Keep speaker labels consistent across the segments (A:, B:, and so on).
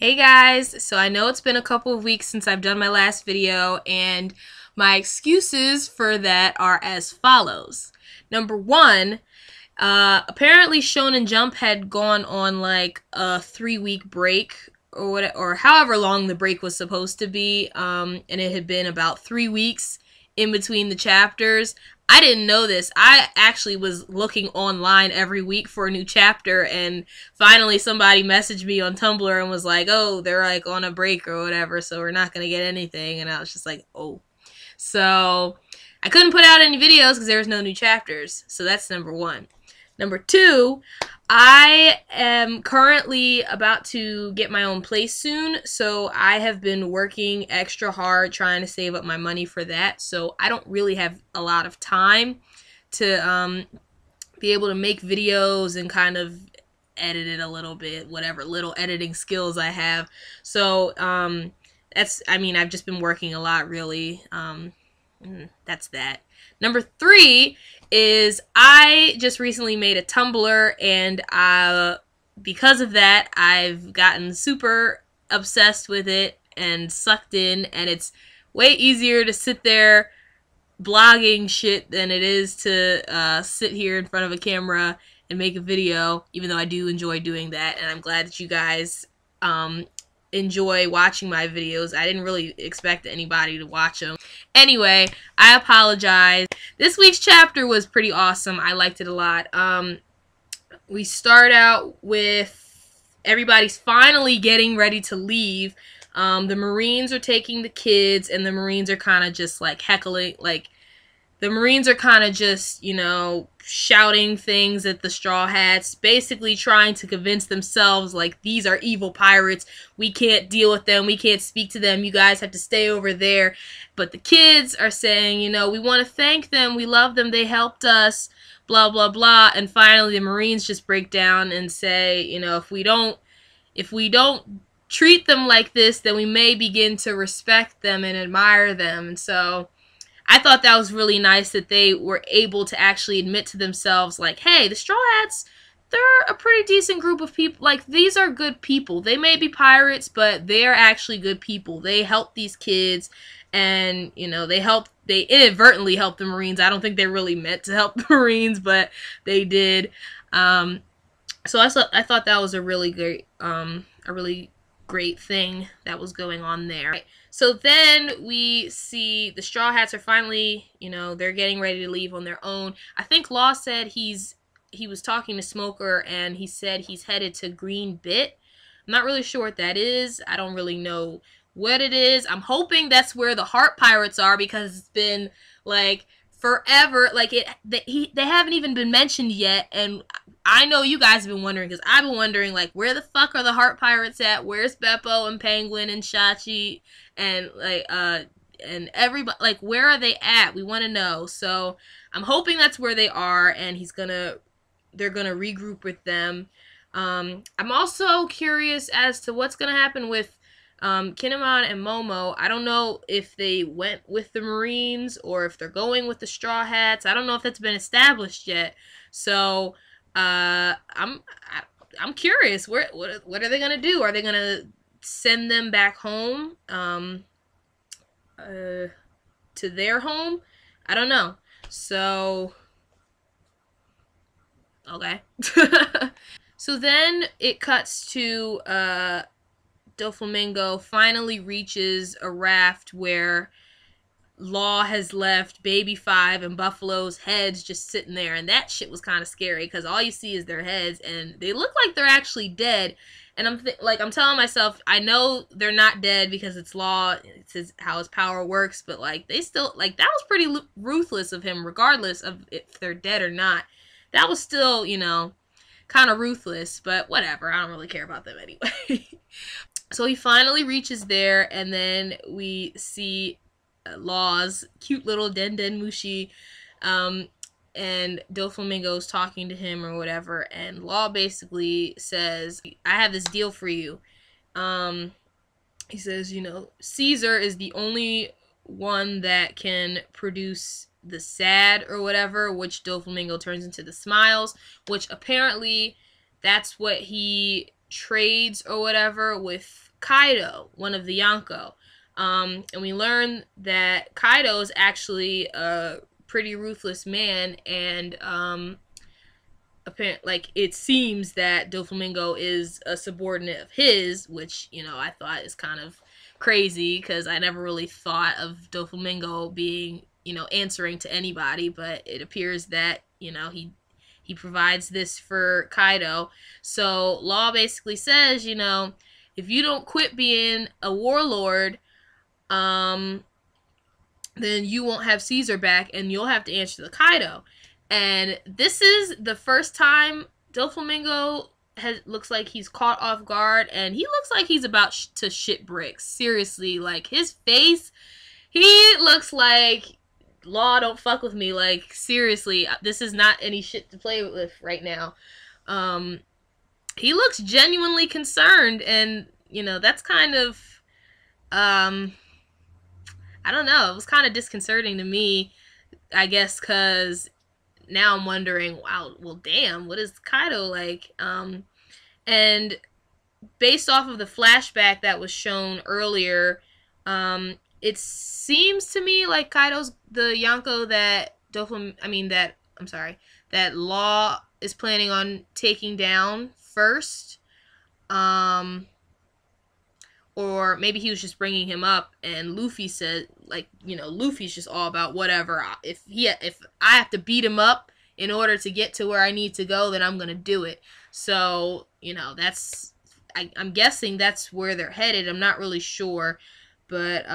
A: Hey guys, so I know it's been a couple of weeks since I've done my last video, and my excuses for that are as follows. Number one, apparently Shonen Jump had gone on like a 3-week break or however long the break was supposed to be, and it had been about 3 weeks in between the chapters. I didn't know this. I actually was looking online every week for a new chapter, and finally somebody messaged me on Tumblr and was like, oh, they're like on a break or whatever, so we're not going to get anything. And I was just like, oh. So I couldn't put out any videos because there was no new chapters. So that's number one. Number two, I am currently about to get my own place soon, so I have been working extra hard trying to save up my money for that, so I don't really have a lot of time to be able to make videos and kind of edit it a little bit, whatever little editing skills I have. So I've just been working a lot, really. That's that. Number three is I just recently made a Tumblr, and because of that, I've gotten super obsessed with it and sucked in, and it's way easier to sit there blogging shit than it is to sit here in front of a camera and make a video, even though I do enjoy doing that, and I'm glad that you guys enjoy watching my videos. I didn't really expect anybody to watch them. Anyway, I apologize. This week's chapter was pretty awesome. I liked it a lot. We start out with everybody's finally getting ready to leave. The Marines are taking the kids, and the Marines are kind of just like heckling, like the Marines are kind of just, you know, shouting things at the Straw Hats, basically trying to convince themselves, like, these are evil pirates, we can't deal with them, we can't speak to them, you guys have to stay over there. But the kids are saying, you know, we want to thank them, we love them, they helped us, blah, blah, blah. And finally the Marines just break down and say, you know, if we don't treat them like this, then we may begin to respect them and admire them. And so I thought that was really nice that they were able to actually admit to themselves, like, hey, the Straw Hats, they're a pretty decent group of people. Like, these are good people. They may be pirates, but they're actually good people. They helped these kids, and, you know, they inadvertently helped the Marines. I don't think they really meant to help the Marines, but they did. So I thought that was a really great thing that was going on there. So then we see the Straw Hats are finally, you know, they're getting ready to leave on their own. I think Law said he was talking to Smoker, and he said he's headed to Green Bit. I'm not really sure what that is. I don't really know what it is. I'm hoping that's where the Heart Pirates are, because it's been like forever. Like they haven't even been mentioned yet, and I know you guys have been wondering, because I've been wondering, like, where the fuck are the Heart Pirates at? Where's Beppo and Penguin and Shachi and, like, and everybody? Like, where are they at? We want to know. So I'm hoping that's where they are, and they're gonna regroup with them. I'm also curious as to what's gonna happen with Kinemon and Momo. I don't know if they went with the Marines or if they're going with the Straw Hats. I don't know if that's been established yet. So I'm curious. What are they gonna do? Are they gonna send them back home, to their home? I don't know. So okay. So then it cuts to Doflamingo finally reaches a raft where Law has left Baby 5 and Buffalo's heads just sitting there, and that shit was kind of scary, because all you see is their heads, and they look like they're actually dead. And I'm telling myself, I know they're not dead because it's Law, it's how his power works, but like they still, like, that was pretty ruthless of him, regardless of if they're dead or not. That was still, you know, kind of ruthless, but whatever. I don't really care about them anyway. So he finally reaches there, and then we see Law's cute little Den Mushi, and Doflamingo's talking to him or whatever, and Law basically says, I have this deal for you. He says, you know, Caesar is the only one that can produce the sad or whatever, which Doflamingo turns into the smiles, which apparently that's what he trades or whatever with Kaido, one of the Yonko. And we learn that Kaido is actually a pretty ruthless man, and like it seems that Doflamingo is a subordinate of his, which, you know, I thought is kind of crazy because I never really thought of Doflamingo being, you know, answering to anybody, but it appears that, you know, he provides this for Kaido. So Law basically says, you know, if you don't quit being a warlord, then you won't have Caesar back and you'll have to answer to Kaido. And this is the first time Doflamingo looks like he's caught off guard, and he looks like he's about to shit bricks. Seriously, like his face, he looks like, Law, don't fuck with me. Like, seriously, this is not any shit to play with right now. He looks genuinely concerned, and, you know, that's kind of, I don't know, it was kind of disconcerting to me, I guess, because now I'm wondering, wow, well, damn, what is Kaido like? And based off of the flashback that was shown earlier, it seems to me like Kaido's the Yonko that that Law is planning on taking down first. Or maybe he was just bringing him up, and Luffy said, like, you know, Luffy's just all about whatever. If I have to beat him up in order to get to where I need to go, then I'm gonna do it. So, you know, that's, I'm guessing that's where they're headed. I'm not really sure, but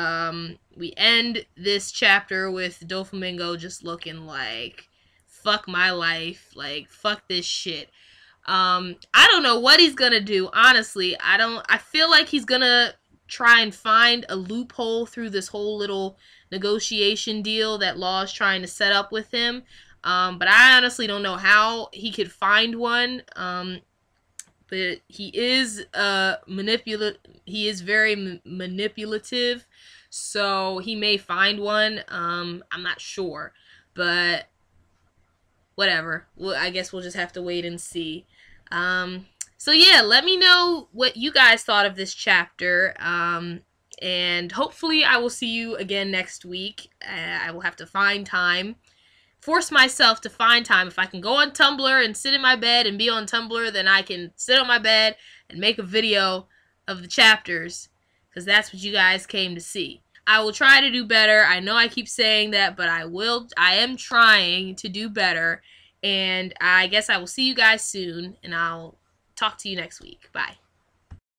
A: we end this chapter with Doflamingo just looking like, fuck my life, like, fuck this shit. I don't know what he's gonna do, honestly. I feel like he's gonna try and find a loophole through this whole little negotiation deal that Law is trying to set up with him. But I honestly don't know how he could find one. But he is he is very manipulative, so he may find one. I'm not sure, but whatever. Well, I guess we'll just have to wait and see. So yeah, let me know what you guys thought of this chapter. And hopefully I will see you again next week. I will have to find time. Force myself to find time. If I can go on Tumblr and sit in my bed and be on Tumblr, then I can sit on my bed and make a video of the chapters, because that's what you guys came to see. I will try to do better. I know I keep saying that, but I am trying to do better. And I guess I will see you guys soon, and I'll talk to you next week. Bye.